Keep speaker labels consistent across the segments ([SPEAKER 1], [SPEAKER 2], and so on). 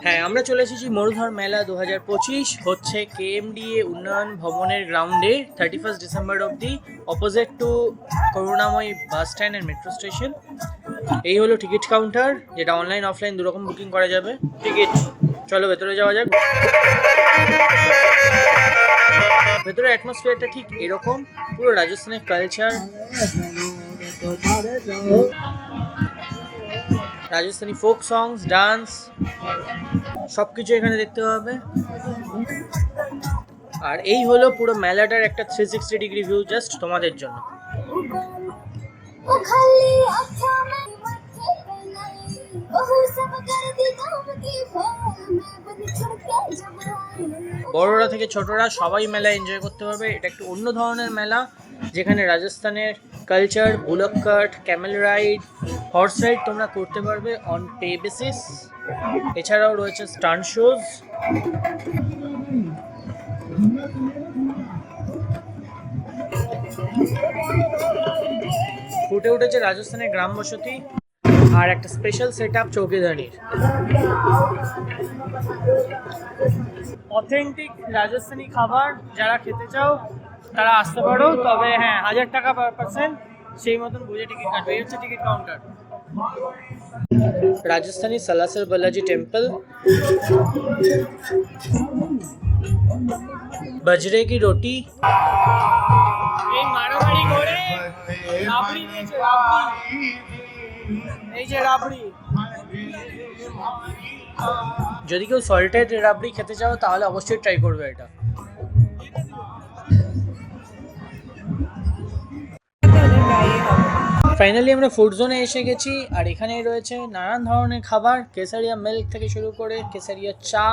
[SPEAKER 1] হ্যাঁ, আমরা চলে এসেছি মরুধর মেলা 2025 হচ্ছে কেএমডিএ উন্নয়ন ভবনের গ্রাউন্ডে 31 ডিসেম্বর অবধি, opposite to Karunamoyee bus stand and metro station. এই হলো টিকিট কাউন্টার, যেটা অনলাইন অফলাইন দুরকম বুকিং করা যাবে। টিকিট, চলো ভেতরে যাওয়া যাক। ভেতরের অ্যাটমসফিয়ারটা ঠিক এরকম, পুরো রাজস্থানের কালচার, রাজস্থানি ফোক সংস, ডান্স সবকিছু এখানে দেখতে পাবে। আর এই হলো পুরো মেলাটার একটা 360 ডিগ্রি ভিউ জাস্ট তোমাদের জন্য। বড়রা থেকে ছোটরা সবাই মেলা এনজয় করতে পারবে। এটা একটু অন্য ধরনের মেলা, যেখানে রাজস্থানের culture, bullock cart, Camel ride, horse ride তোমরা করতে পারবে অন পে বেসিস। এছাড়াও রয়েছে স্টান্ট শোজ। ফুটে উঠেছে রাজস্থানের গ্রাম বসতি আর একটা স্পেশাল সেট আপ চৌকিদানির। অথেন্টিক রাজস্থানি খাবার যারা খেতে চাও তারা আসতে পারো, তবে হ্যাঁ 1000 টাকা পার পার্সন, সেই মতন বুঝে টিকিট কাটবে। এই হচ্ছে ticket counter. Rajasthani Salasar Balaji temple, বাজরে কি রুটি, এই মারামারি করে রাবড়ি দিয়েছে, রাবড়ি, এই যে রাবড়ি। যদি কেউ সল্টেড রাবড়ি খেতে চাও তাহলে অবশ্যই ট্রাই করবে এটা। ফাইনালি আমরা ফুড জোনে এসে গেছি, আর এখানে রয়েছে নানান ধরনের খাবার, কেসারিয়া মিল্ক থেকে শুরু করে কেসারিয়া চা,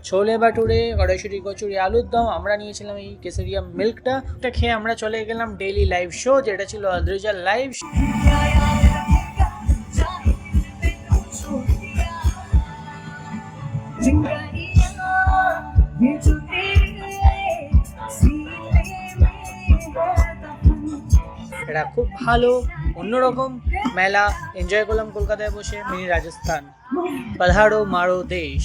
[SPEAKER 1] ছোলে বাটুরে, কড়াইশুঁটি, কচুরি, আলুর দম। আমরা নিয়েছিলাম এই কেসারিয়া মিল্কটা। এটা খেয়ে আমরা চলে গেলাম ডেইলি লাইভ শো, যেটা ছিল অদ্রিজার লাইভ। এটা খুব ভালো অন্যরকম মেলা এনজয় করলাম কলকাতায় বসে। মিনি রাজস্থান, পাধারো মারো দেশ।